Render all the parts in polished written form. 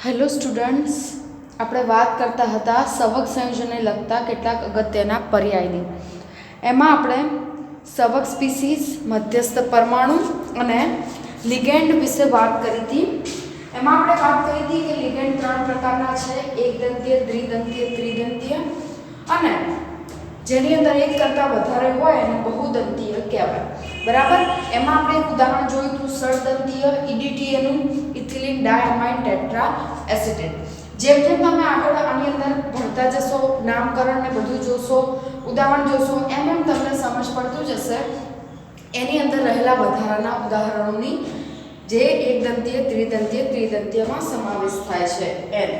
Hello students, આપણે વાત કરતા હતા સવક સંયોજનને લગતા કેટલાક અગત્યના પર્યાયની. એમાં આપણે સવક સ્પીસીસ, મધ્યસ્થ પરમાણુ અને લિગેન્ડ વિશે વાત કરી હતી. એમાં આપણે વાત કરી હતી કે લિગેન્ડ 3 પ્રકારના છે: એકદંતીય, દ્વિદંતીય, ત્રિદંતીય અને જેની અંદર એક કરતાં વધારે હોય એને બહુદંતીય કહેવાય. બરાબર. એમાં આપણે એક ઉદાહરણ જોયું હતું ષડદંતીય EDTA નું ઇથિલિન ડાયમાઇન ટેટ્રા એસિટેટ. જેમ જેમ તમે આગળ આની અંદર ભણતા જશો, નામકરણ ને બધું જોશો, ઉદાહરણ જોશો, એમ એમ તમને સમજ પડતું જશે એની અંદર રહેલા વધારાના ઉદાહરણોની જે એકદંતીય, ત્રિદંતીય, ત્રિદંતીયમાં સમાવેશ થાય છે એમ.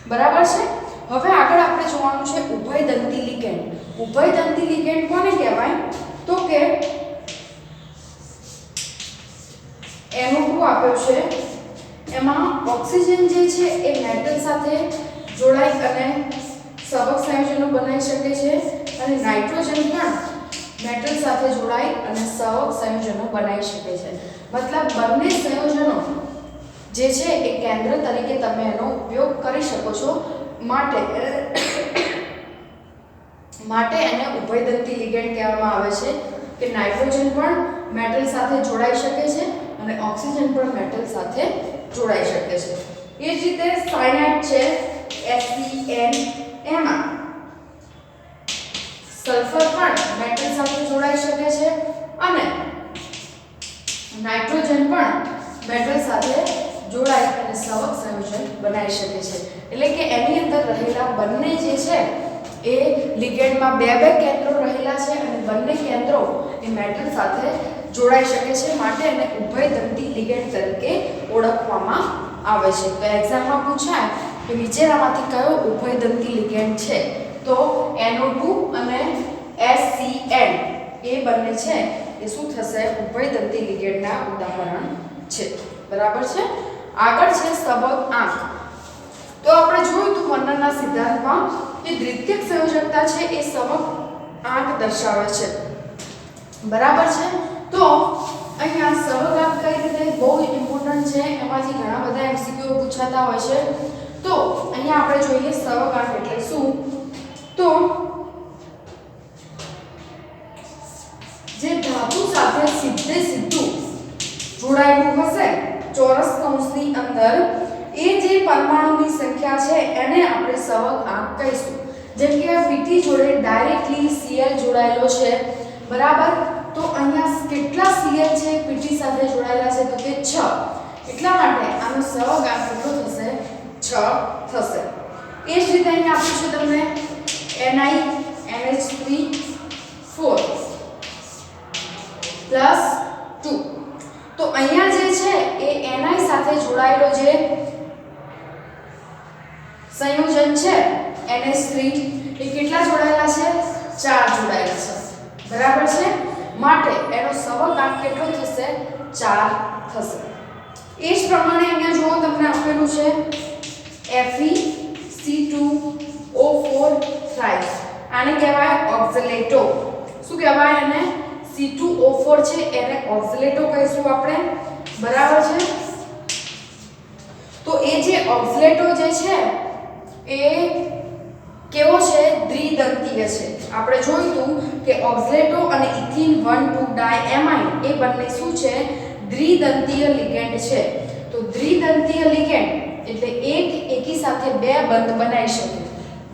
બરાબર છે. હવે આગળ આપણે જોવાનું છે ઉભયદંતી લિગેન્ડ. ઉભયદંતી લિગેન્ડ કોને કહેવાય? તો કે NO2 આપ્યો છે, એમાં ઓક્સિજન જે છે એ મેટલ સાથે જોડાઈ અને સવક સંયોજનો બનાવી શકે છે અને નાઇટ્રોજન પણ મેટલ સાથે જોડાઈ અને સવક સંયોજનો બનાવી શકે છે. મતલબ બંને સંયોજનો જે છે એ કેન્દ્ર તરીકે તમે એનો ઉપયોગ કરી શકો છો. માટે એને ઉભયદંતી લિગેન્ડ કહેવામાં આવે છે કે નાઇટ્રોજન પણ મેટલ સાથે જોડાઈ શકે છે અને ઓક્સિજન પણ મેટલ સાથે જોડાઈ શકે છે. એ જ રીતે સાયનાઇડ છે SeN, એમાં સલ્ફર પણ મેટલ સાથે જોડાઈ શકે છે અને નાઇટ્રોજન પણ મેટલ સાથે જોડાઈ અને સવક સંયોજન બનાવી શકે છે. એટલે કે એની અંદર રહેલા બંને જે છે એ લિગેન્ડમાં બે કેન્દ્રો રહેલા છે અને બંને કેન્દ્રો એ મેટલ સાથે જોડાઈ શકે છે. માટે એને ઉભયદંતી લિગેન્ડ તરીકે ઓળખવામાં આવે છે. તો એક્ઝામમાં પૂછાય કે નીચેનામાંથી કયો ઉભયદંતી લિગેન્ડ છે? તો NO2 અને SeN એ બંને છે એ શું થશે? ઉભયદંતી લિગેન્ડના ઉદાહરણ છે. બરાબર છે. આગળ છે સવક આંક. તો આપણે જોયું હતું વર્ણનના સિદ્ધાંતમાં કે દ્વિતીયક સંયોજકતા છે એ સવક આંક દર્શાવે છે. બરાબર છે. તો અહીંયા સવક આંક કઈ રીતે બહુ ઇમ્પોર્ટન્ટ છે, એમાંથી ઘણા બધા MCQ પૂછાતા હોય છે. તો અહીંયા આપણે જોઈએ સવક આંક એટલે શું? તો જે ધાતુ સાથે સીધું જોડાયેલું હશે ચોરસ કૌંસની અંદર, એ જે પરમાણુની સંખ્યા છે એને આપણે સવક આંક કહીશું. જેમ કે આ Pt જોડે ડાયરેક્ટલી Cl જોડાયેલો છે. બરાબર. તો અહીંયા કેટલા Cl છે Pt સાથે જોડાયેલા છે? તો કે 6. એટલા માટે આનો સવક આંક કેટલો થશે? 6 થશે. એ જ રીતે અહીંયા આપ્યું છે તમને Ni NH3 4 +2. તો અહીંયા જે છે એ Ni સાથે જોડાયેલો જે સંયોજન છે NH3 એ કેટલા જોડાયેલા છે? 4 જોડાયેલા છે. બરાબર છે. માટે એનો સવક આંક કેટલો થશે? 4 થશે. એ જ પ્રમાણે અહીંયા જુઓ તમને આપેલું છે FeC2O4 થ્રાઇસ. આને કહેવાય ઓક્ઝલેટો. શું કહેવાય એને? C2O4 છે એને ઓક્ઝલેટો કહીશું આપણે. બરાબર છે. તો એ જે ઓક્ઝલેટો જે છે એ કેવો છે? દ્વિદંતીય છે. આપણે જોયું હતું કે ઓક્ઝલેટો અને ઇથિન 1,2 ડાયએમાઇન એ બંને શું છે? દ્વિદંતીય લિગેન્ડ છે. તો દ્વિદંતીય લિગેન્ડ એટલે એક એકી સાથે બે બંધ બનાવી શકે.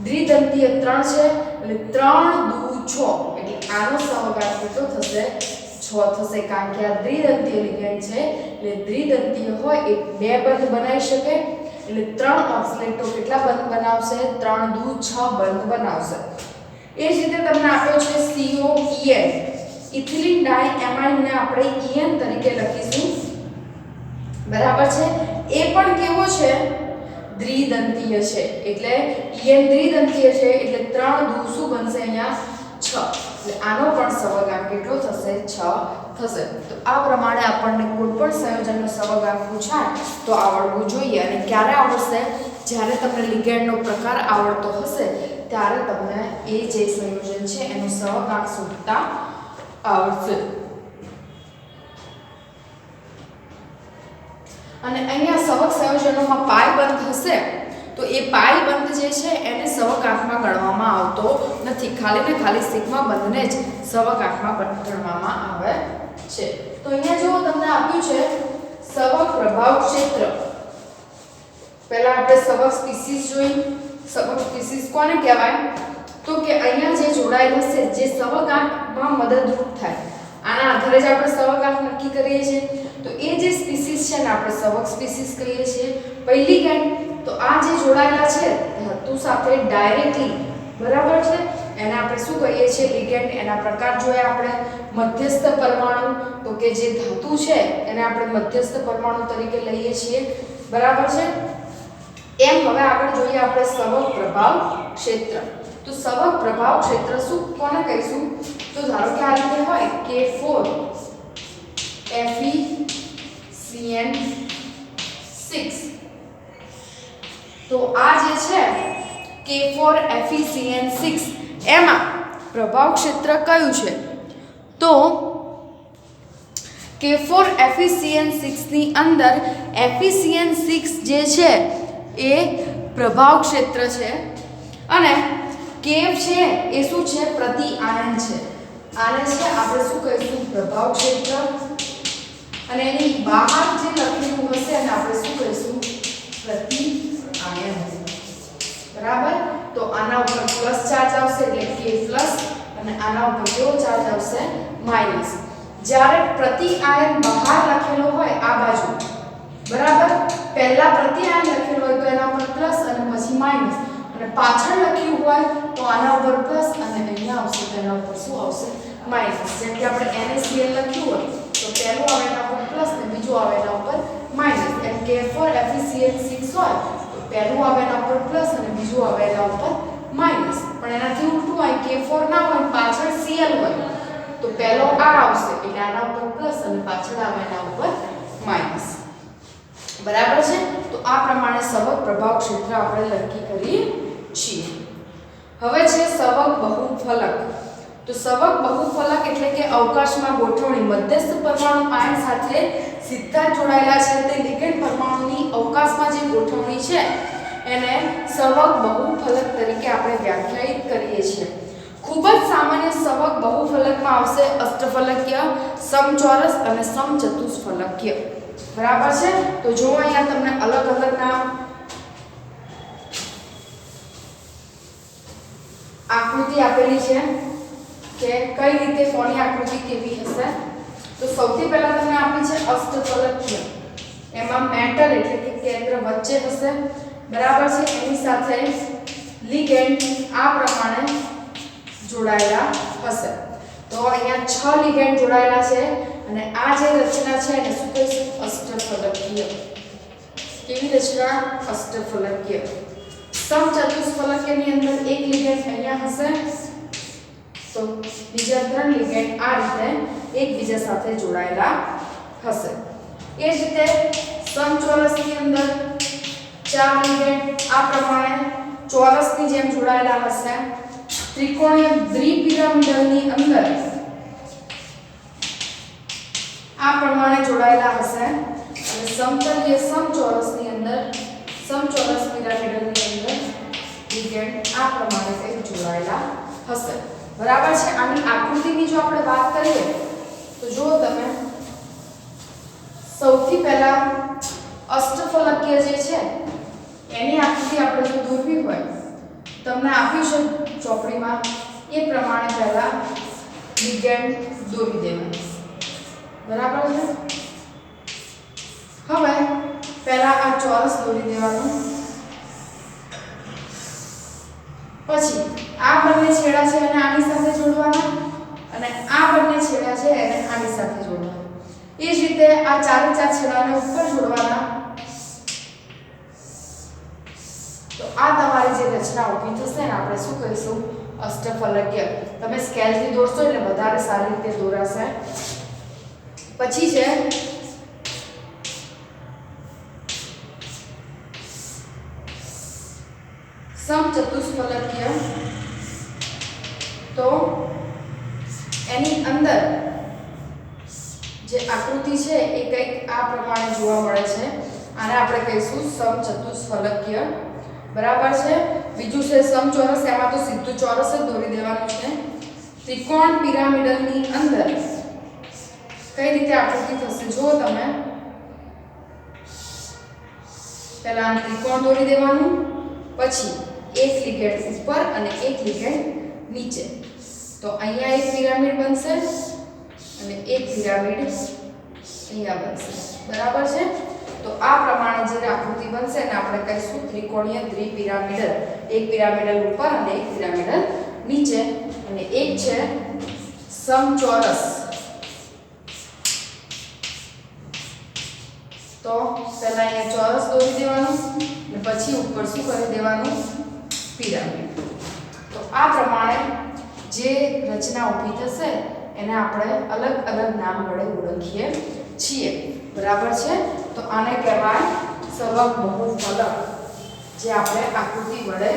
દ્વિદંતીય 3 છે એટલે 3 દુ 6. એટલે આનો સવક આંક કેટલો થશે? 6 થશે. કારણ કે આ દ્વિદંતીય લિગેન્ડ છે એટલે દ્વિદંતીય હોય એ બે બંધ બનાવી શકે. એટલે 3 ઓક્સિલેટો કેટલા બંધ બનાવશે? 3 દુ 6 બંધ બનાવશે. એ જ રીતે તમને આપ્યો છે COEN. ઇથિલિન ડાયએમાઇન ને આપણે EN તરીકે લખીશું. બરાબર છે. એ પણ કેવો છે? દ્વિદંતીય છે. એટલે EN દ્વિદંતીય છે એટલે 3 દુ શું બનશે? અહીંયા 6. એટલે આનો પણ સવક આંક કેટલો થશે? 6 થશે. તો આ પ્રમાણે આપણને કોઈ પણ સંયોજનનો સવક આંક પૂછાય તો આવડવું જોઈએ. અને ક્યારે આવડશે? જ્યારે તમને લિગેન્ડનો પ્રકાર આવડતો હશે ત્યારે તમને એ જે સંયોજન છે એનો સવક આંક શોધતા આવડશે. અને અહીંયા સવક સંયોજનોમાં પાય બંધ હશે તો એ પાય બંધ જે છે એને સવકાંકમાં ગણવામાં આવતો નથી. ખાલી ને ખાલી સિગ્મા બંધને જ સવકાંકમાં ગણવામાં આવે છે. તો અહીંયા જો તમને આપ્યું છે સવક પ્રભાવ ક્ષેત્ર. પહેલા આપણે સવક સ્પીસીસ જોઈ. સવક સ્પીસીસ કોને કહેવાય? તો કે અહીંયા જે જોડાયેલું છે જે સવકાંકમાં મદદરૂપ થાય. આના આધારે જ આપણે સવકાંક નક્કી કરીએ છીએ. તો એ જે સ્પીસીસ છે ને આપણે સવક સ્પીસીસ કહીએ છીએ. પહેલી કેટ તો આ જે જોડાયેલા છે ધાતુ સાથે ડાયરેક્ટલી, બરાબર છે, એને આપણે શું કહીએ છીએ? લિગેન્ડ. એના પ્રકાર જોયા આપણે. મધ્યસ્થ પરમાણુ, તો કે જે ધાતુ છે એને આપણે મધ્યસ્થ પરમાણુ તરીકે લઈએ છીએ, બરાબર છે. એમ હવે આગળ જોઈએ આપણે સવક પ્રભાવ ક્ષેત્ર. તો સવક પ્રભાવ ક્ષેત્ર શું કોને કહીશું? તો ધારો કે આ રીતે હોય K4 FeCN6. તો આ જે છે K4 FeCN6 એમાં પ્રભાવ ક્ષેત્ર કયું છે? તો K4 FeCN6 ની અંદર FeCN6 જે છે એ પ્રભાવ ક્ષેત્ર છે અને કેવ છે એ શું છે? પ્રતિ આયન છે. આને છે આપણે શું કહીશું? પ્રભાવ ક્ષેત્ર. અને એની બહાર જે લખેલું હશે એને આપણે શું કહીશું? પ્રતિ આયન. બરાબર. તો આના ઉપર પ્લસ ચાર્જ આવશે એટલે K પ્લસ અને આના ઉપર કેવો ચાર્જ આવશે? માઈનસ. જ્યારે પ્રતિ આયન બહાર લખેલો હોય આ બાજુ, બરાબર, પહેલા પ્રતિ આયન લખેલો હોય તો એના ઉપર પ્લસ અને પછી માઈનસ, અને પાછળ લખ્યું હોય તો આના ઉપર પ્લસ અને અહીંયા આવશે તો એના ઉપર શું આવશે? માઈનસ. જેમ કે આપણે NaCl લખ્યું હોય તો પહેલું આવે એના ઉપર પ્લસ અને બીજું આવે એના ઉપર માઈનસ. એમ K4 FeCN6 હોય તો પહેલું આવે એના ઉપર પ્લસ અને બીજું આવે એના ઉપર માઈનસ. પણ એનાથી ઉલટું હોય, K4 ના હોય પાછળ Cl હોય તો પહેલો આ આવશે એટલે આના ઉપર પ્લસ અને પાછળ આવે એના ઉપર માઈનસ. બરાબર છે. તો આ પ્રમાણે સવક પ્રભાવ ક્ષેત્ર આપણે નક્કી કરીએ છીએ. હવે છે સવક બહુફલક. તો સવક બહુફલક એટલે કે અવકાશમાં ગોઠવણી. મધ્યસ્થ પરમાણુ આયન સાથે સીધા જોડાયેલા છે તે લિગેન્ડ પરમાણુની અવકાશમાં જે ગોઠવણી છે એને સવક બહુફલક તરીકે આપણે વ્યાખ્યાયિત કરીએ છીએ. ખૂબ જ સામાન્ય સવક બહુફલકમાં આવશે અષ્ટફલકીય, સમચોરસ અને સમચતુષ્ફલકીય. બરાબર છે. તો જો અહીંયા તમને અલગ અલગ નામ આકૃતિ આપેલી છે કે કઈ રીતે કોની આકૃતિ કેવી હશે. તો સૌથી પહેલા તમને આપી છે અષ્ટફલકીય. એમાં મેટલ એટલે કે કેન્દ્ર વચ્ચે હશે, બરાબર છે. એની સાથે લિગેન્ડ આ પ્રમાણે જોડાયેલા હશે. તો અહીંયા 6 લિગેન્ડ જોડાયેલા છે અને આ જે રચના છે એને શું કહીશું? અષ્ટફલકીય. કેવી રચના? અષ્ટફલકીય. સમચતુષ્ફલકીયની અંદર એક લિગેન્ડ અહીંયા હશે તો બીજા 3 લિગેન્ડ આ રીતે એકબીજા સાથે જોડાયેલા હશે. એ જ રીતે સમચોરસની અંદર 4 લિગેન્ડ આ પ્રમાણે ચોરસની જેમ જોડાયેલા હશે. ત્રિકોણીય દ્વિપિરામિડલની અંદર આ પ્રમાણે જોડાયેલા હશે અને સમતલીય સમચોરસની અંદર સમચોરસ પિરામિડલની અંદર લિગેન્ડ આ પ્રમાણે કંઈક જોડાયેલા હશે. બરાબર છે. આની આકૃતિની જો આપણે વાત કરીએ તો જો તમે સૌથી પહેલા અષ્ટફલકીય જે છે એની આકૃતિ આપણે જો દોરવી હોય તમને આપ્યું છે ચોપડીમાં એ પ્રમાણે પહેલા લિગેન્ડ દોરી દેવાનું. બરાબર છે. હવે પહેલા આ ચોરસ દોરી દેવાનું. પછી આ બંને છેડા છે એને આની સાથે જોડવાના અને આ બંને છેડા છે એને આની સાથે જોડવાના. એ જ રીતે આ ચારે ચાર છેડાને ઉપર જોડવાના. તો આ તમારી જે રચના ઊભી થશે ને આપણે શું કહીશું? અષ્ટફલકીય. તમે સ્કેલથી દોરશો એટલે વધારે સારી રીતે દોરાશે. પછી છે સમચતુષ્ફલકીય. તો એની અંદર જે આકૃતિ છે એ કંઈક આ પ્રમાણે જોવા મળે છે. આને આપણે કહીશું સમચતુષ્ફલકીય, બરાબર છે. બીજું છે સમચોરસ, એમાં તો સીધું ચોરસ જ દોરી દેવાનું છે. ત્રિકોણ પિરામિડલની અંદર કઈ રીતે આકૃતિ થશે જો તમે પહેલા ત્રિકોણ દોરી દેવાનું, પછી એક લીગેન્ડ ઉપર અને એક લીગેન્ડ નીચે. તો અહીંયા એક પિરામિડ બનશે અને એક પિરામિડ અહીંયા બનશે, બરાબર છે. તો આ પ્રમાણે જે આકૃતિ બનશે એને આપણે કહીશું ત્રિકોણીય દ્વિપિરામિડલ. એક પિરામિડલ ઉપર અને એક પિરામિડલ નીચે. અને એક છે સમચોરસ. તો પહેલા અહીંયા ચોરસ દોરી દેવાનું અને પછી ઉપર શું કરી દેવાનું? પિરામિડ. તો આ પ્રમાણે જે રચના ઊભી થશે એને આપણે અલગ અલગ નામ વડે ઓળખીએ છીએ, બરાબર છે. તો આને કહેવાય સહગબહુફલક, જે આપણે આકૃતિ વડે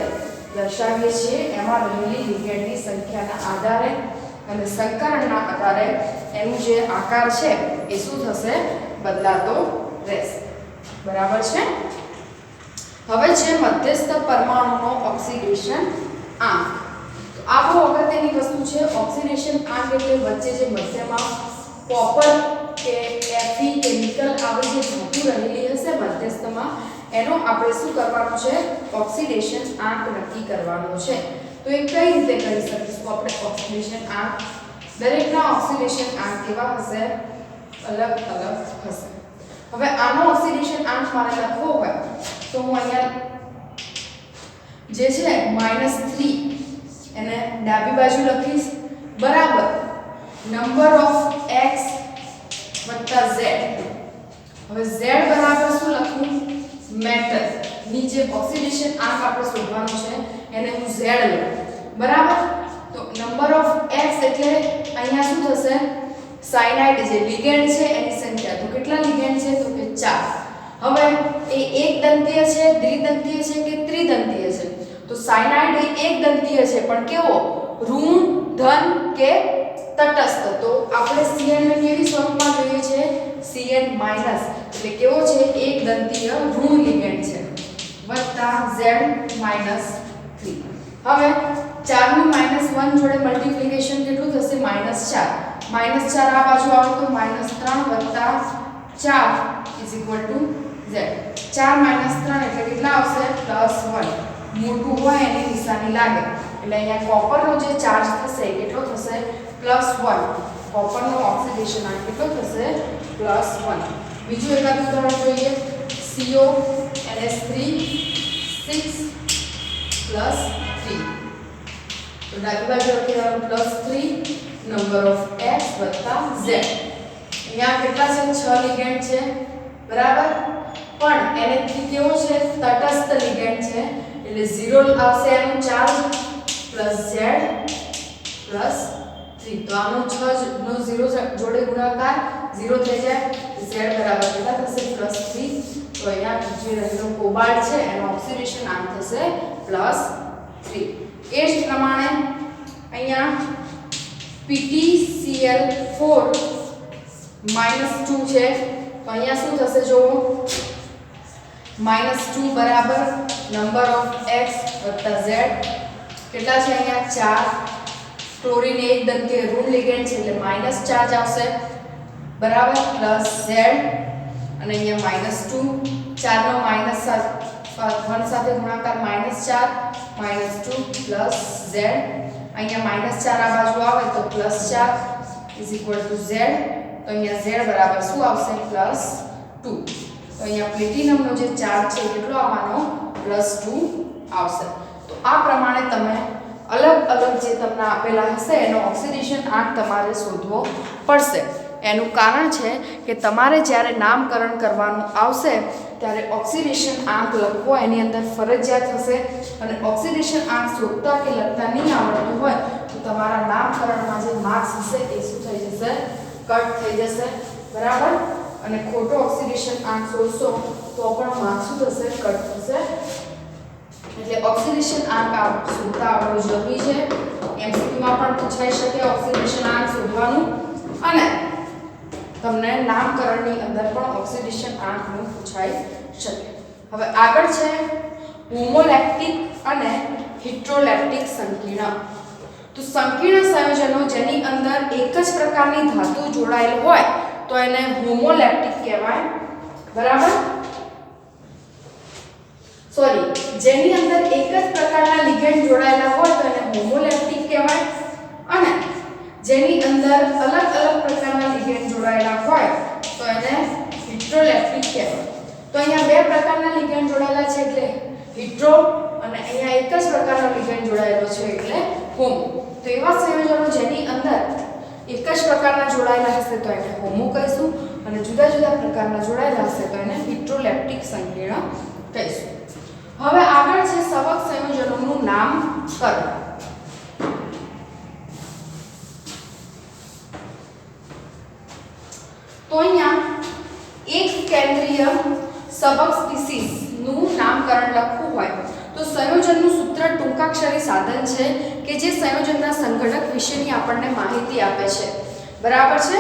દર્શાવીએ છીએ. એમાં રહેલી લીગેન્ડની સંખ્યાના આધારે અને સંકરણના આધારે એનું જે આકાર છે એ શું થશે? બદલાતો રહેશે, બરાબર છે. હવે છે મધ્યસ્થ પરમાણુનો ઓક્સિડેશન આંક. તો આ બહુ અગત્યની વસ્તુ છે. ઓક્સિડેશન આંક એટલે વચ્ચે જે મધ્યમાં કોપર કે Fe કે નિકલ આવી જે ધાતુ રહેલી હશે મધ્યસ્થમાં, એનો આપણે શું કરવાનું છે? ઓક્સિડેશન આંક નક્કી કરવાનો છે. તો એ કઈ રીતે કરી શકીશું આપણે ઓક્સિડેશન આંક? દરેકના ઓક્સિડેશન આંક કેવા હશે? અલગ અલગ હશે. હવે આનો ઓક્સિડેશન આંક મારે લખવો હોય તો હું અહીંયા જે છે -3 એને ડાબી બાજુ લખીશ, બરાબર નંબર ઓફ x વત્તા z. હવે z બરાબર શું લખું? મેટલ. નીચે ઓક્સિડેશન આંક આપણે શોધવાનું છે એને હું z લઉં, બરાબર. તો નંબર ઓફ x એટલે અહીંયા શું થશે? સાયનાઇડ જે લિગેન્ડ છે એની સંખ્યા. તો કેટલા લિગેન્ડ છે? તો કે 4. હવે એ એક દંતીય છે, દ્વિદંતીય છે કે ત્રિદંતીય છે? તો સાયનાઇડ એ એક દંતીય છે, પણ કેવો? ઋણ, ધન કે તટસ્થ? તો આપણે Cn ને કેવી સ્વરૂપમાં જોઈએ છે? Cn માઈનસ, એટલે કેવો છે? એક દંતીય ઋણ લિગેન્ડ છે, વત્તા Z -3. હવે 4 નું -1 જોડે મલ્ટીપ્લિકેશન કેટલું થશે? -4. -4 આ બાજુ આવે તો -3 વત્તા 4 Z. 4 -3 એટલે કેટલા આવશે? +1. મોટું હોય એની નિશાની લાગે એટલે અહીંયા કોપરનો જે ચાર્જ થશે કેટલો થશે? +1. કોપરનો ઓક્સિડેશન આંક કેટલો થશે? +1. બીજું એકાદ ઉદાહરણ જોઈએ. CONS3 6 +3. તો ડાબી બાજુ લખીશું +3 નંબર ઓફ x વત્તા z. અહીંયા કેટલા છે? 6 લિગેન્ડ છે, બરાબર. પણ એને કેવો છે? તટસ્થ લિગેન્ડ છે એટલે 0 આવશે એનું ચાર્જ +z +3. તો આનો 6 નો 0 જોડે ગુણાકાર 0 થઈ જાય. z બરાબર કેટલા થશે? +3. તો અહીંયા જે રહેલો કોબાલ્ટ છે એનો ઓક્સિડેશન આંક થશે +3. એ જ પ્રમાણે અહીંયા PtCl4 -2 છે. તો અહીંયા શું થશે? જો -2 બરાબર નંબર ઓફ x વત્તા z. કેટલા છે અહીંયા? 4. ક્લોરીન એક દંતીય ઋણ લિગેન્ડ છે એટલે માઈનસ ચાર્જ આવશે, બરાબર. પ્લસ z અને અહીંયા -2. 4 નો -1 સાથે ગુણાકાર -4 -2 પ્લસ z. અહીંયા -4 આ બાજુ આવે તો +4 z. તો અહીંયા z બરાબર શું આવશે? +2. તો અહીંયા પ્લેટિનમનો જે ચાર્જ છે કેટલો આવવાનો? +2 આવશે. તો આ પ્રમાણે તમે અલગ અલગ જે તમને આપેલા હશે એનો ઓક્સિડેશન આંક તમારે શોધવો પડશે. એનું કારણ છે કે તમારે જ્યારે નામકરણ કરવાનું આવશે ત્યારે ઓક્સિડેશન આંક લખવો એની અંદર ફરજિયાત હશે. અને ઓક્સિડેશન આંક શોધતા કે લખતા નહીં આવડતું હોય તો તમારા નામકરણમાં જે માર્ક્સ હશે એ શું થઈ જશે? કટ થઈ જશે, બરાબર. અને ખોટો ઓક્સિડેશન આંક શોધશો તો પણ માર્ક્સ શું થશે? કટ થશે. એટલે ઓક્સિડેશન આંક શોધતા આવડવું જરૂરી છે. એમસીક્યુમાં પણ પૂછાઈ શકે ઓક્સિડેશન આંક શોધવાનું, અને તમને નામકરણની અંદર પણ ઓક્સિડેશન આંકનું પૂછાઈ શકે. હવે આગળ છે હોમોલેક્ટિક અને હિટ્રોલેક્ટિક સંકીર્ણ. તો સંકીર્ણ સંયોજનો જેની અંદર એક જ પ્રકારની ધાતુ જોડાયેલ હોય તો એને હોમોલેક્ટિક કહેવાય. બરાબર, સોરી, જેની અંદર એક જ પ્રકારના લિગેન્ડ જોડાયેલા હોય તો એને હોમોલેક્ટિક કહેવાય અને જેની અંદર અલગ અલગ પ્રકારના લિગેન્ડ જોડાયેલા હોય તો એને હિટ્રોલેક્ટિક કહેવાય. તો અહીંયા બે પ્રકારના લિગેન્ડ જોડાયેલા છે એટલે હિટ્રો અને અહીંયા એક જ પ્રકારનો લિગેન્ડ જોડાયેલો છે એટલે હોમો. તો એવા સંયોજનો જેની અંદર એક જ પ્રકારના જોડાયેલા હશે તો એને હોમો કહીશું અને જુદા જુદા પ્રકારના જોડાયેલા હશે તો એને હિટ્રોલેક્ટિક સંકીર્ણ કહીશું. હવે આગળ છે સવક સંયોજનોનું નામ કરો. તો અહીંયા એક કેન્દ્રીય સવક સ્પીસીસ નું નામકરણ લખવું હોય તો સંયોજનનું સૂત્ર ટૂંકાક્ષરી સાધન છે કે જે સંયોજનના સંઘટક વિશેની આપણને માહિતી આપે છે. બરાબર છે.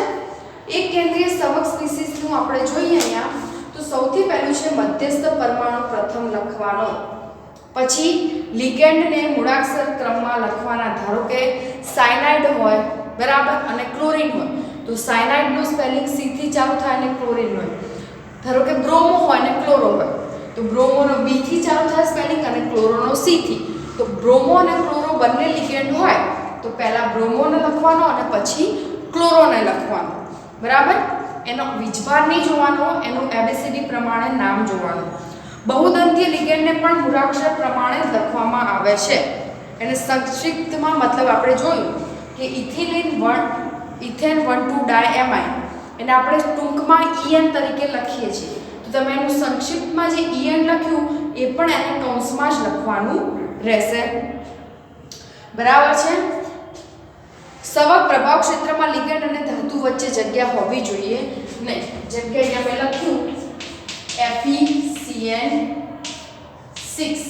એક કેન્દ્રીય સવક સ્પીસીસનું આપણે જોઈએ અહીંયા તો સૌથી પહેલું છે મધ્યસ્થ પરમાણુ પ્રથમ લખવાનો, પછી લિગેન્ડને મૂળાક્ષર ક્રમમાં લખવાના. ધારો કે સાયનાઇડ હોય, બરાબર, અને ક્લોરીન હોય તો સાયનાઇડનું સ્પેલિંગ સી થી ચાલુ થાય અને ક્લોરીન હોય. ધારો કે બ્રોમો હોય અને ક્લોરો હોય તો બ્રોમોનો બી થી ચાલુ થાય સ્પેલિંગ અને ક્લોરોનો સી થી. તો બ્રોમો અને ક્લોરો બંને લિગેન્ડ હોય તો પહેલા બ્રોમોને લખવાનો અને પછી ક્લોરોને લખવાનો. બરાબર, એનો વીજભાર નહીં જોવાનો, એનું એબીસીડી પ્રમાણે નામ જોવાનું. બહુદંતીય લિગેન્ડને પણ મૂળાક્ષર પ્રમાણે લખવામાં આવે છે. એને સંક્ષિપ્તમાં મતલબ આપણે જોયું કે ઇથિલિન 1,2 ડાયએમાઇન એને આપણે ટૂંકમાં EN તરીકે લખીએ છીએ. તો તમે એનું સંક્ષિપ્તમાં જે EN લખ્યું એ પણ એને કૌંસમાં જ લખવાનું રહેશે. બરાબર છે. સવક પ્રભાવ ક્ષેત્રમાં લિગેન્ડ અને ધાતુ વચ્ચે જગ્યા હોવી જોઈએ નહીં. જેમ કે અહીંયા મેં લખ્યું FeCN6.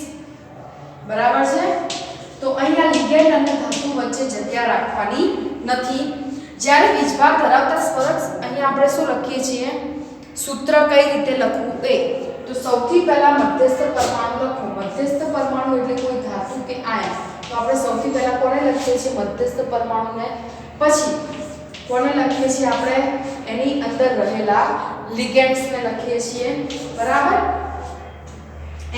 બરાબર છે. તો અહીંયા લિગેન્ડ અને ધાતુ વચ્ચે જગ્યા રાખવાની નથી. જ્યારે વીજભાર ધરાવતા સ્પર્શ અહીંયા આપણે શું લખીએ છીએ, સૂત્ર કઈ રીતે લખવું એ. તો સૌથી પહેલા મધ્યસ્થ પરમાણુ લખો. મધ્યસ્થ પરમાણુ એટલે કોઈ ધાતુ કે આયન. તો આપણે સૌથી પહેલા કોને લખીએ છીએ, મધ્યસ્થ પરમાણુને. પછી કોને લખીએ છીએ આપણે, એની અંદર રહેલા લિગેન્ડ્સને લખીએ છીએ. બરાબર,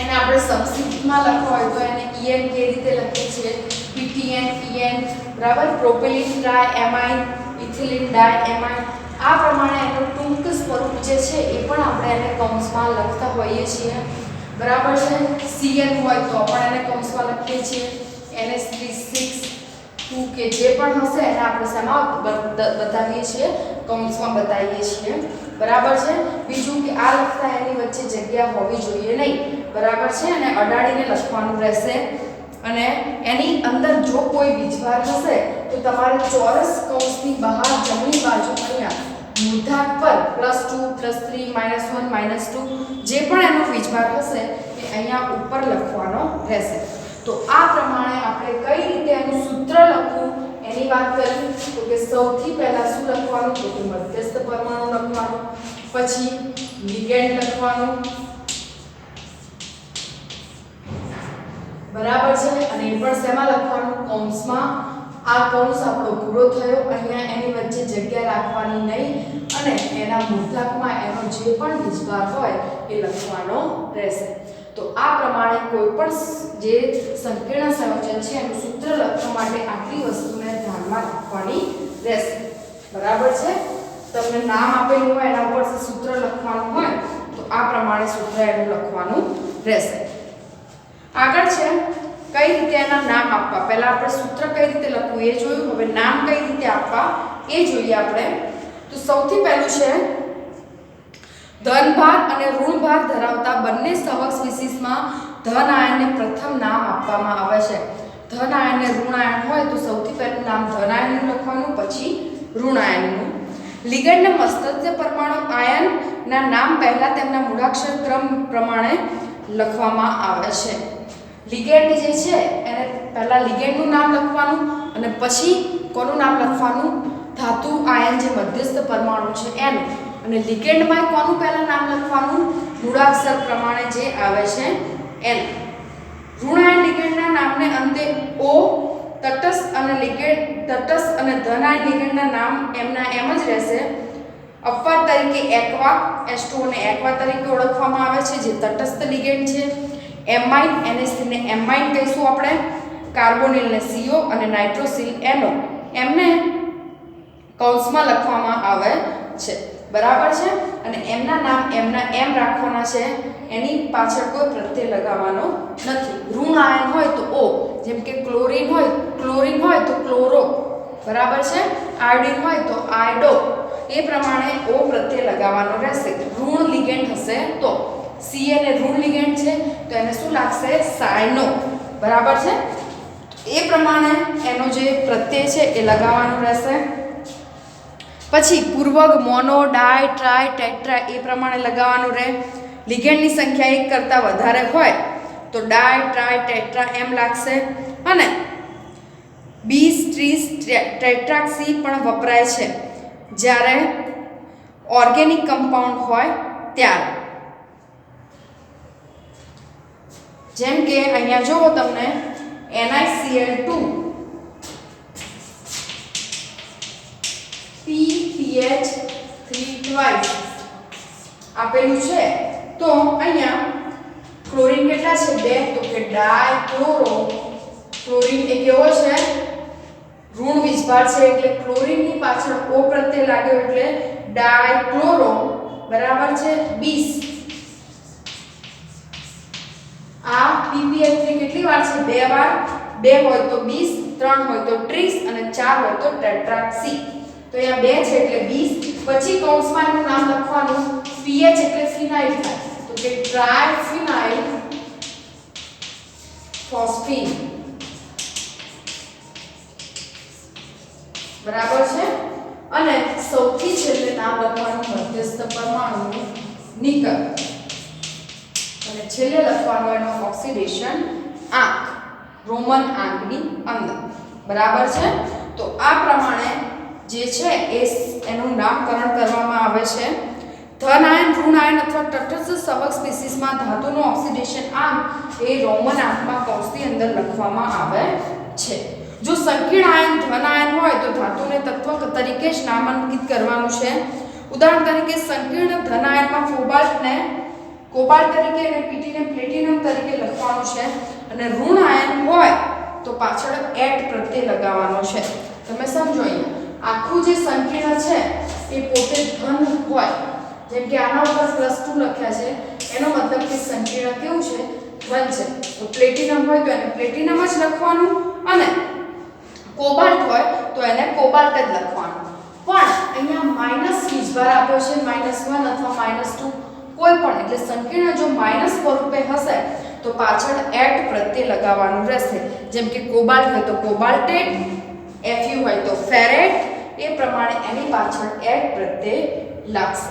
એને આપણે સંક્ષિપ્તમાં લખવા હોય તો એને EN કે રીતે લખીએ છીએ, PTN, EN. બરાબર, પ્રોપિલિન ડાયએમાઇન, ઇથિલિન ડાયએમાઇન. આ પ્રમાણે એનું ટૂંક સ્વરૂપ જે છે એ પણ આપણે એને કૌંસમાં લખતા હોઈએ છીએ. બરાબર છે. CN હોય તો પણ એને કૌંસમાં લખીએ છીએ. NH362 કે જે પણ હશે એને આપણે શેમાં બતાવીએ છીએ, કૌંસમાં બતાવીએ છીએ. બરાબર છે. બીજું કે આ લખતા એની વચ્ચે જગ્યા હોવી જોઈએ નહીં. બરાબર છે. અને અડાડીને લખવાનું રહેશે અને એની અંદર જો કોઈ વીજભાર હશે તો તમારે ચોરસ કૌંસની બહાર જમણી બાજુ અહીંયા મૂર્ધાંક પર +2 +3 -1 -2 જે પણ એનો વીજભાર હશે એ અહીંયા ઉપર લખવાનો રહેશે. તો આ પ્રમાણે આપણે કઈ રીતે એનું સૂત્ર લખવું એની વાત કરી. તો કે સૌથી પહેલા શું લખવાનું, તો કે મધ્યસ્થ પરમાણુ લખવાનું, પછી લિગેન્ડ લખવાનું. બરાબર છે. અને એ પણ શેમાં લખવાનું, કૌંસમાં. આ કૌંસ આપણો પૂરો થયો. અહીંયા એની વચ્ચે જગ્યા રાખવાની નહીં અને એના મૂર્ધાંકમાં એનો જે પણ વીજભાર હોય એ લખવાનો રહેશે. તો આ પ્રમાણે કોઈ પણ જે સંકીર્ણ સંયોજન છે એનું સૂત્ર લખવા માટે આટલી વસ્તુને ધ્યાનમાં રાખવાની રહેશે. બરાબર છે. તમને નામ આપેલું હોય એના ઉપર સૂત્ર લખવાનું હોય તો આ પ્રમાણે સૂત્ર એનું લખવાનું રહેશે. આગળ છે કઈ રીતે એના નામ આપવા. પહેલા આપણે સૂત્ર કઈ રીતે લખવું એ જોયું. હવે નામ કઈ રીતે આપવા એ જોઈએ આપણે. તો સૌથી પહેલું છે ધનભાર અને ઋણભાર ધરાવતા બંને સવક સ્પીસીસમાં ધન આયનને પ્રથમ નામ આપવામાં આવે છે. ધન આયન અને ઋણ આયન હોય તો સૌથી પહેલું નામ ધન આયનનું લખવાનું, પછી ઋણ આયનનું. લિગેન્ડના મસ્તક પરમાણુ આયનના નામ પહેલા તેમના મૂળાક્ષર ક્રમ પ્રમાણે લખવામાં આવે છે. લિગેન્ડ જે છે એને પહેલા લિગેન્ડનું નામ લખવાનું અને પછી કોનું નામ લખવાનું, ધાતુ આયન જે મધ્યસ્થ પરમાણુ છે એનું. અને લિગેન્ડમાં કોનું પહેલા નામ લખવાનું, મૂળાક્ષર પ્રમાણે જે આવે છે N. ઋણાયન લિગેન્ડના નામને અંતે O, તટસ્થ અને ધનાયન લિગેન્ડના નામ એમના એમ જ રહેશે. અપવાદ તરીકે એક્વા H2O ને એક્વા તરીકે ઓળખવામાં આવે છે, જે તટસ્થ લિગેન્ડ છે. એમાઇન NH3 ને એમાઇન કહીશું આપણે. કાર્બોનિલ ને CO અને નાઇટ્રોસિલ NO એમને કૌંસમાં લખવામાં આવે છે. બરાબર છે. અને એમના નામ એમના એમ રાખવાના છે, એની પાછળ કોઈ પ્રત્યય લગાવવાનો નથી. ઋણ આયન હોય તો O, જેમ કે ક્લોરીન હોય તો ક્લોરો. બરાબર છે. આયોડિન હોય તો આયોડો. એ પ્રમાણે O પ્રત્યય લગાવવાનો રહેશે. ઋણ લિગેન્ડ હશે તો Ca ને ઋણ લિગેન્ડ છે તો એને શું લાગશે? સાયનો. બરાબર છે. એ પ્રમાણે એનો જે પ્રત્યય છે એ લગાવવાનો રહેશે. પછી પૂર્વક મોનો, ડાય, ટ્રાય, ટેટ્રા એ પ્રમાણે લગાવવાનું રહે. લિગેન્ડની સંખ્યા એક કરતાં વધારે હોય તો ડાય, ટ્રાય, ટેટ્રા એમ લાગશે. અને બીસ, ટ્રીસ, ટેટ્રાક્સી પણ વપરાય છે જ્યારે ઓર્ગેનિક કમ્પાઉન્ડ હોય ત્યારે. જેમ કે અહીંયા જુઓ તમને NiCl2 PPH3 twice આપેલું છે તો અહીંયા ક્લોરીન કેટલા છે? 2. તો કે ડાયક્લોરો. ક્લોરીન એ કેવો છે? ઋણ વીજભાર છે એટલે ક્લોરીનની પાછળ O પ્રત્યય લાગ્યો એટલે ડાયક્લોરો. બરાબર છે. 20. આ PPH3 કેટલી વાર છે? 2 વાર. 2 હોય તો 20, 3 હોય તો 30 અને 4 હોય તો ટેટ્રાક્સી. તો અહીંયા 2 છે એટલે 20. પછી કૌંસમાં એનું નામ લખવાનું. PH એટલે ફિનાઇલ થાય તો કે ટ્રાયફિનાઇલ ફોસ્ફીન. બરાબર છે. અને સૌથી છેલ્લે નામ લખવાનું મધ્યસ્થ પરમાણુ નિકલ. અને છેલ્લે લખવાનો એનો ઓક્સિડેશન આંક, રોમન આંકની અંદર. બરાબર છે. તો આ પ્રમાણે જે છે એ એનું નામકરણ કરવામાં આવે છે. ધન આયન, ઋણ આયન અથવા તટસ્થ સવક સ્પીસીસમાં ધાતુનો ઓક્સિડેશન આંક એ રોમન આંકમાં કૌંસની અંદર લખવામાં આવે છે. જો સંકીર્ણ આયન ધન આયન હોય તો ધાતુને તત્વ તરીકે જ નામાંકિત કરવાનું છે. ઉદાહરણ તરીકે સંકીર્ણ ધન આયનમાં કોબાલ્ટ તરીકે અને પીટીને પ્લેટિનમ તરીકે લખવાનું છે. અને ઋણ આયન હોય તો પાછળ એટ પ્રત્યય લગાવવાનો છે. તમે સમજો અહીંયા આખું જે સંકીર્ણ છે એ પોતે ધન હોય. જેમ કે આના ઉપર +2 લખ્યા છે એનો મતલબ કે સંકીર્ણ કેવું છે? ધન છે. તો પ્લેટિનમ હોય તો એને પ્લેટિનમ જ લખવાનું અને કોબાલ્ટ હોય તો એને કોબાલ્ટ જ લખવાનું. પણ અહીંયા માઈનસ વીજભાર આપ્યો છે -1 અથવા -2 કોઈ પણ. એટલે સંકીર્ણ જો માઈનસ સ્વરૂપે હશે તો પાછળ એટ પ્રત્યય લગાવવાનું રહેશે. જેમ કે કોબાલ્ટ હોય તો કોબાલ્ટેટ, Fu હોય તો ફેરેટ. એ પ્રમાણે એની પાછળ એટ પ્રત્યય લાગશે.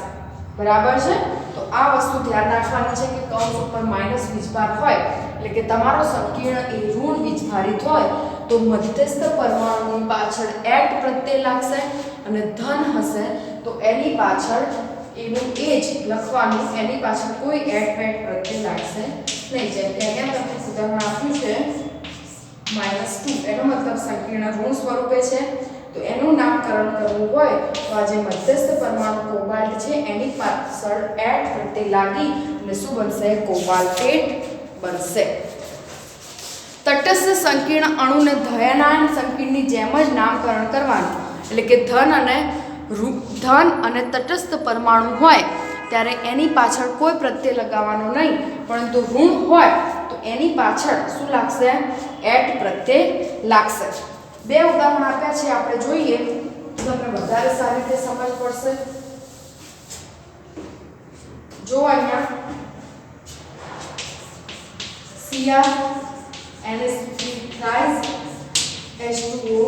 બરાબર છે. તો આ વસ્તુ ધ્યાન રાખવાની છે કે કૌંસ ઉપર માઈનસ વીજભાર હોય એટલે કે તમારો સંકીર્ણ એ ઋણ વીજભારિત હોય તો મધ્યસ્થ પરમાણુની પાછળ એટ પ્રત્યય લાગશે. અને ધન હશે તો એની પાછળ એનું એ જ લખવાનું. એની પાછળ કોઈ એટ પ્રત્યય લાગશે નહીં. જેમ કે અહીંયા તમને ઉદાહરણ આપ્યું છે -2 એનો મતલબ સંકીર્ણ ઋણ સ્વરૂપે છે. તો એનું નામકરણ કરવું હોય તો આ જે મધ્યસ્થ પરમાણુ કોબાલ્ટ છે એની પાછળ એટ પ્રત્યય લાગી અને શું બનશે? કોબાલ્ટેટ બનશે. તટસ્થ સંકીર્ણ અણુને ધનાયન સંકીર્ણની જેમ જ નામકરણ કરવાનું. એટલે કે ધન અને તટસ્થ પરમાણુ હોય ત્યારે એની પાછળ કોઈ પ્રત્યય લગાવવાનો નહીં. પરંતુ ઋણ હોય તો એની પાછળ શું લાગશે? એટ પ્રત્યય લાગશે. 2 ઉદાહરણ આપ્યા છે આપણે જોઈએ તો તમને વધારે સારી રીતે સમજ પડશે. જો અહીંયા Cr NH3 thrice H2O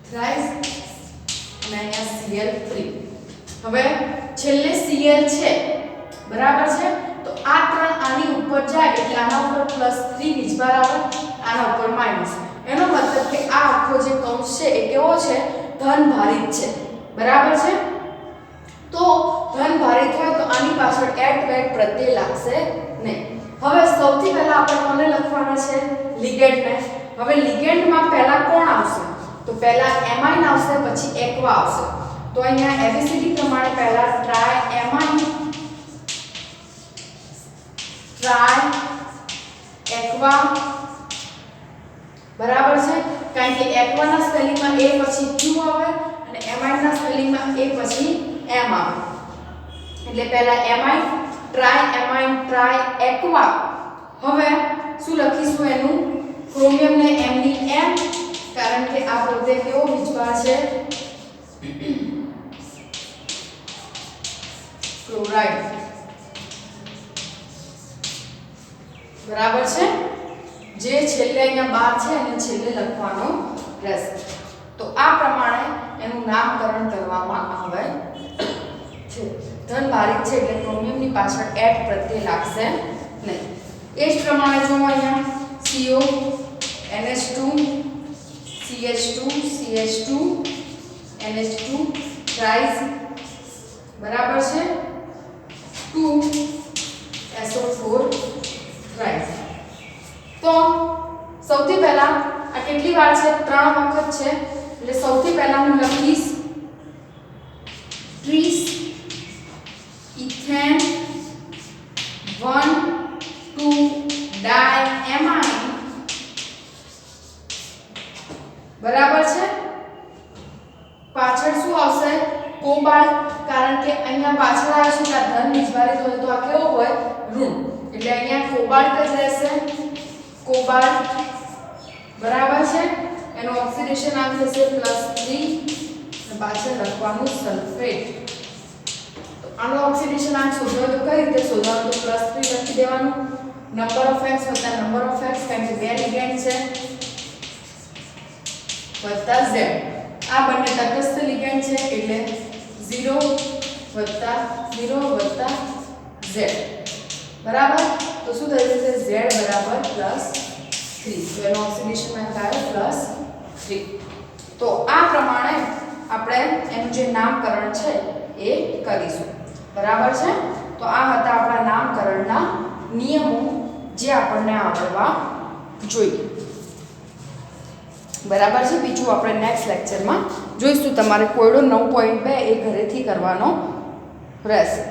thrice અને અહીંયા Cl3. હવે છેલ્લે Cl છે. બરાબર છે. તો આ ત્રણ આની ઉપર જાય એટલે આના ઉપર +3 વીજભાર આવે, આના ઉપર માઈનસ. એનો મતલબ કે આ આખો જે કૌંસ છે એ કેવો છે? ધન ભારિત છે. બરાબર છે. તો ધન ભારિત હોય તો આની પાછળ એટ વેટ પ્રત્યય લાગશે નહીં. હવે સૌથી પહેલા આપણે કોને લખવાના છે? લિગેન્ડને. હવે લિગેન્ડમાં પહેલા કોણ આવશે? તો પહેલા એમાઇન આવશે, પછી એક્વા આવશે. તો અહીંયા એબીસીડી પ્રમાણે પહેલા ટ્રાય એમાઇન, ટ્રાય એક્વા, બરાબર છે? કારણ કે એક્વાના સ્પેલિંગમાં એ પછી ક્યુ આવે અને એમાઇનના સ્પેલિંગમાં એ પછી એમ આવે. એટલે પહેલા એમાઇન, ટ્રાય એક્વા. હવે શું લખીશું એનું? ક્રોમિયમને એમ ની એમ, કારણ કે આ પોતે કેવો વીજભાર છે? ક્લોરાઇડ. બરાબર છે? જે છેલ્લે અહીંયા બાર છે એને છેલ્લે લખવાનો રહેશે. તો આ પ્રમાણે એનું નામકરણ કરવામાં આવે છે. ધન ભારિત છે એટલે ક્રોમિયમની પાછળ એટ પ્રત્યય લાગશે નહીં. એ જ પ્રમાણે જો અહીંયા CO, NH2, CH2, CH2, NH2, tries, બરાબર છે? 2SO4 tries. તો સૌથી પહેલા આ કેટલી વાર છે? 3 વખત છે. એટલે સૌથી પહેલા હું લખીશ ટ્રીસ ઇથેન 1,2-diamine, બરાબર છે? પાછળ શું આવશે? કોબાલ્ટ, કારણ કે અહીંયા પાછળ આવે છે કે ધન નિજભારિત હોય તો આ કેવો હોય? ઋણ. એટલે અહીંયા કોબાલ્ટ જ રહેશે. કોબાલ્ટ, બરાબર છે? એનો ઓક્સિડેશન આંક થશે +3 અને પાછળ લખવાનું સલ્ફેટ. તો આનો ઓક્સિડેશન આંક શોધવો તો કઈ રીતે શોધવાનું? તો +3 લખી દેવાનું. નંબર ઓફ X વત્તા નંબર ઓફ X, કારણ કે બે લિગેન્ડ છે, વત્તા Z. આ બંને તટસ્થ લિગેન્ડ છે એટલે 0 વત્તા 0 વત્તા Z, બરાબર? તો શું થઈ જશે? Z બરાબર +3. તો એનો ઓક્સિડેશન આંક આવ્યો +3. તો આ પ્રમાણે આપણે એનું જે નામકરણ છે એ કરીશું. બરાબર છે? તો આ હતા આપણા નામકરણના નિયમો જે આપણને આવડવા જોઈએ. બરાબર છે? બીજું આપણે નેક્સ્ટ લેક્ચરમાં જોઈશું. તમારે કોયડો 9.2 એ ઘરેથી કરવાનો રહેશે.